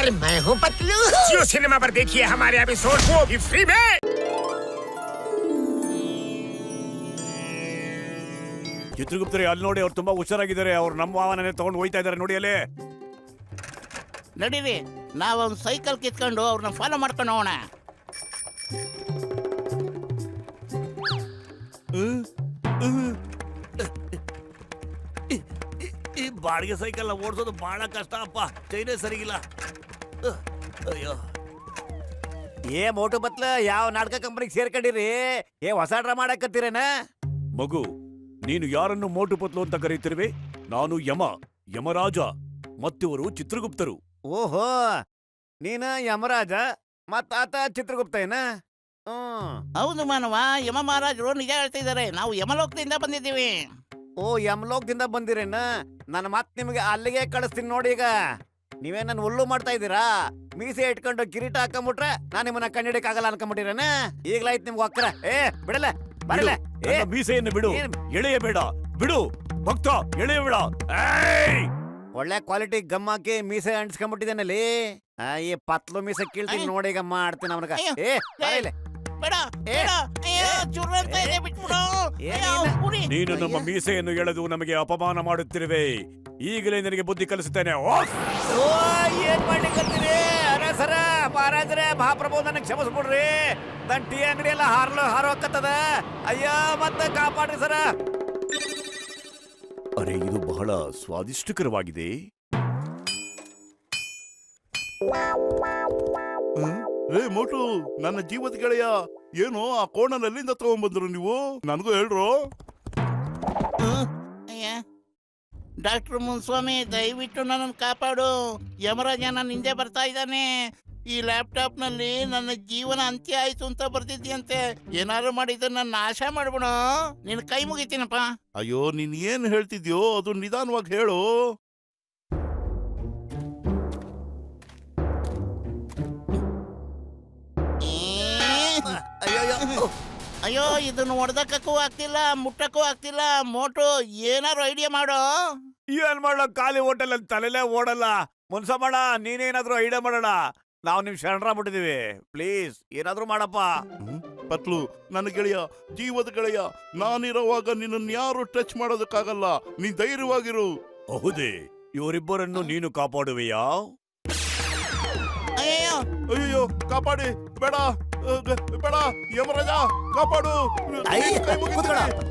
और मैं हूँ पतलू। जियो सिनेमा पर देखिए हमारे एपिसोड वो भी फ्री में। ಚಿತ್ರಗುಪ್ತರೇ ಅಲ್ಲಿ ನೋಡಿ, ಅವ್ರು ತುಂಬಾ ಹುಷಾರಾಗಿದ್ದಾರೆ. ಅವ್ರು ನಮ್ಮ ವಾಹನನೇ ತಗೊಂಡು ಹೋಯ್ತಾ ಇದಾರೆ ನೋಡಿ ಅಲ್ಲಿ. ನಡೀರಿ, ನಾವೊಂದು ಸೈಕಲ್ ಕಿತ್ಕೊಂಡು ಅವ್ರನ್ನ ಫಾಲೋ ಮಾಡ್ಕೊಂಡು ಹೋಗೋಣ. ಈ ಬಾಡಿಗೆ ಸೈಕಲ್ ಓಡಿಸೋದು ಬಹಳ ಕಷ್ಟ ಅಪ್ಪ, ಚೈನೇ ಸರಿಗಿಲ್ಲ. ಅಯ್ಯೋ, ಏ ಮೋಟು ಬತ್ಲ, ಯಾವ ನಾಟಕ ಕಂಪನಿಗೆ ಸೇರ್ಕೊಂಡಿರಿ? ಏ ಹೊಸ ಡ್ರಾ ಮಾಡಕತ್ತೀರೇನ? ಮಗು, ನೀನು ಯಾರನ್ನು ಮೋಟು ಪತ್ಲು ಅಂತ ಕರೀತಿರುವೆ? ನಾನು ಯಮರಾಜ, ಮತ್ತಿವರು ಚಿತ್ರಗುಪ್ತರು. ಓಹೋ, ನೀನ ಯಮರಾಜ ಮತ್ತಾತ ಚಿತ್ರಗುಪ್ತ ಏನ? ಹೌದು ಮಾನವ, ಯಮ ಮಹಾರಾಜರು ನಿಜ ಹೇಳ್ತಿದ್ದಾರೆ. ನಾವು ಯಮಲೋಕದಿಂದ ಬಂದಿದ್ದೀವಿ. ಓ, ಯಮಲೋಕದಿಂದ ಬಂದಿರೇನ? ನನ್ನ ಮತ್ ನಿಮಗೆ ಅಲ್ಲಿಗೆ ಕಳಿಸ್ತೀನಿ ನೋಡಿ. ಈಗ ನೀವೇ ನನ್ನ ಹುಲ್ಲು ಮಾಡ್ತಾ ಇದ್ದೀರಾ? ಮೀಸೆ ಇಟ್ಕೊಂಡು ಕಿರೀಟ ಹಾಕೊಂಬಿಟ್ರೆ ನಾನು ನಿಮ್ಮನ್ನ ಕಣ್ಣಿಡಕ್ಕಾಗಲ್ಲ ಅನ್ಕೊಂಬಿಟ್ಟಿರೇನ? ಈಗ್ಲಾಯ್ತು ನಿಮ್ಗೆ ಒಕ್ಕರ. ಏ ಬಿಡಲ್ಲ, ಬರಲ್ಲ. ನನ್ನ ಮೀಸೆಯನ್ನು ಬಿಡು, ಎಳೆಯಬೇಡ. ಬಿಡು ಭಕ್ತ, ಎಳೆಯಬೇಡ. ಒಳ್ಳೆ ಕ್ವಾಲಿಟಿ ಗಮ್ ಹಾಕಿ ಮೀಸೆ ಅಂಟಿಸ್ಕೊಂಡ್ಬಿಟ್ಟಿದ್ದೇನಲ್ಲಿ. ಈ ಪತ್ಲು ಮೀಸೆ ಕೀಳ್ತೀನಿ ನೋಡಿ. ಈಗ ಮಾಡ್ತೀನಿ ಅವನಿಗ. ಏ ಬರಲ್ಲ. ಬೇಡ ಬೇಡ, ಅಯ್ಯೋ ಚುರ್ರ ಅಂತ ಇದೆ, ಬಿಟ್ಬಿಡು. ನೀನು ನಮ್ಮ ಮೀಸೆಯನ್ನು ಎಳೆದು ನಮಗೆ ಅಪಮಾನ ಮಾಡುತ್ತಿರುವೆ. ಈಗಲೇ ನಿನಗೆ ಬುದ್ಧಿ ಕಲಿಸುತ್ತೇನೆ. ಏನ್ ಮಾಡ್ಲಿಕ್ಕತ್ತೀರಿ? ಸರ ಮಹಾರಾಜರೇ, ಮಹಾಪ್ರಭು, ನನಗೆ ಕ್ಷಮಿಸ್ಬಿಡ್ರಿ. ನನ್ನ ಟೀ ಅಂಗಡಿ ಎಲ್ಲ ಹಾರೋಕತ್ತದ. ಅಯ್ಯೋ, ಮತ್ತೆ ಕಾಪಾಡ್ರಿ ಸರ. ಅರೆ, ಇದು ಬಹಳ ಸ್ವಾದಿಷ್ಟಕರವಾಗಿದೆ. ರೇ ಮೋಟು, ನನ್ನ ಜೀವದ ಗೆಳೆಯ, ಏನು ಆ ಕೋಣನ ಎಲ್ಲಿಂದ ತಗೊಂಡ್ಬಂದ್ರು ನೀವು? ನನಗೂ ಹೇಳ್ರು. ಡಾಕ್ಟರ್ ಮುನ್ಸ್ವಾಮಿ, ದಯವಿಟ್ಟು ನನ್ನನ್ನು ಕಾಪಾಡು. ಯಮರಾಜ ನನ್ನ ಹಿಂದೆ ಬರ್ತಾ ಇದ್ದಾನೆ. ಈ ಲ್ಯಾಪ್ಟಾಪ್ ನಲ್ಲಿ ನನ್ನ ಜೀವನ ಅಂತ್ಯ ಆಯ್ತು ಅಂತ ಬರ್ತಿದ್ಯಂತೆ. ಏನಾದ್ರು ಮಾಡಿದ್ರೆ ನನ್ನ ನಾಶ ಮಾಡ್ಬಿಡು. ನಿನ್ ಕೈ ಮುಗಿತೀನಪ್ಪ. ಅಯ್ಯೋ, ನೀನ್ ಏನ್ ಹೇಳ್ತಿದ್ಯೋ ಅದು ನಿಧಾನವಾಗಿ ಹೇಳು. ಅಯ್ಯೋ, ಇದನ್ನು ಹೊಡೆದಕ್ಕೂ ಆಗ್ತಿಲ್ಲ, ಮುಟ್ಟಕ್ಕೂ ಆಗ್ತಿಲ್ಲ. ಮೋಟು, ಏನಾರು ಐಡಿಯಾ ಮಾಡೋ. ಏನ್ ಮಾಡ್ಲೋ, ಖಾಲಿ ಹೋಟೆಲ್ ಅಲ್ಲಿ ತಲೆಲೇ ಓಡಲ್ಲ. ಮುನ್ಸಮ್ಮಣ್ಣ, ನೀನೇನಾದ್ರೂ ಐಡಿಯಾ ಮಾಡೋಣ. ನಾವು ನಿಮ್ ಶರಣರಾಗ್ಬಿಟ್ಟಿದೀವಿ. ಪ್ಲೀಸ್ ಏನಾದ್ರೂ ಮಾಡಪ್ಪ. ಪತ್ಲು, ನನ್ನ ಗೆಳೆಯ, ಜೀವದ ಗೆಳೆಯ, ನಾನಿರುವಾಗ ನಿನ್ನನ್ನು ಯಾರು ಟಚ್ ಮಾಡೋದಕ್ಕಾಗಲ್ಲ. ನೀ ಧೈರ್ಯವಾಗಿರು. ಹೌದೇ, ಇವರಿಬ್ಬರನ್ನು ನೀನು ಕಾಪಾಡುವೆಯಾ? ಅಯ್ಯೋ ಅಯ್ಯೋ, ಕಾಪಾಡಿ. ಬೇಡ ಬೇಡ, ಯಮರಾಜ ಕಾಪಾಡು.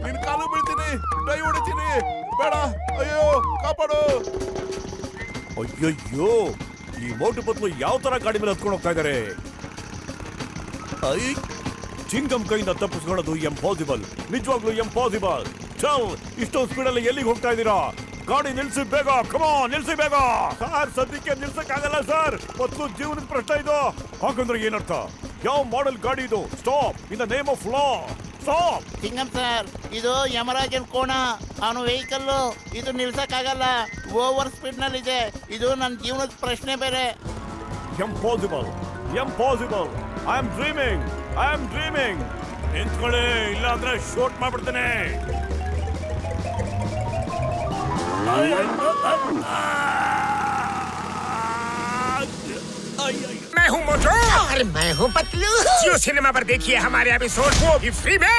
ನಿನ್ ಕಾಲು ಬೀಳ್ತೀನಿ, ಕೈ ಹೊಡಿತೀನಿ. ಬೇಡ, ಅಯ್ಯೋ ಕಾಪಾಡು. ಅಯ್ಯಯ್ಯೋ, ಈ ಮೋಟು ಪತ್ಲು ಯಾವ ತರ ಗಾಡಿ ಮೇಲೆ ಹತ್ಕೊಂಡು ಹೋಗ್ತಾ ಇದಾರೆ? ಚಿಂಗಂ ಕೈಯಿಂದ ತಪ್ಪಿಸ್ಕೊಳ್ಳೋದು ಎಂಪಾಸಿಬಲ್, ನಿಜವಾಗ್ಲೂ ಎಂಪಾಸಿಬಲ್. ಚಲ್, ಇಷ್ಟೊಂದು ಸ್ಪೀಡಲ್ಲಿ ಎಲ್ಲಿಗೆ ಹೋಗ್ತಾ ಇದ್ದೀರಾ? ಗಾಡಿ ನಿಲ್ಸಿ ಬೇಗ, ಕಮಾನ್ ನಿಲ್ಸಿ ಬೇಗ. ಸರ್, ಸದ್ಯಕ್ಕೆ ನಿಲ್ಸಕ್ಕಾಗಲ್ಲ ಸರ್, ಪತ್ಲು ಜೀವನದ ಪ್ರಶ್ನೆ ಇದು. ಹಾಗಂದ್ರೆ ಏನರ್ಥ? ಯಾವ ಮಾಡೆಲ್ ಗಾಡಿ ಇದು? Stop in the name of law, stop. Singam sir, ಇದು ಯಮರಾಜನ್ ಕೋಣ, ಅವನು ವೆಹಿಕಲ್. ಇದು ನಿಲ್ಸಕ್ಕಾಗಲ್ಲ, ಓವರ್ ಸ್ಪೀಡ್ ನಲ್ಲಿ ಇದೆ. ಇದು ನನ್ನ ಜೀವನದ ಪ್ರಶ್ನೆ ಬೇರೆ. Impossible, impossible. I am dreaming, I am dreaming. ನಿಂತ್ಕೊಳ್ಳಿ, ಇಲ್ಲ ಅಂದ್ರೆ ಶೂಟ್ ಮಾಡ್ಬಿಡ್ತೇನೆ. मैं हूँ मोटू और मैं हूँ पतलू। जियो सिनेमा पर देखिए हमारे एपिसोड वो भी फ्री में।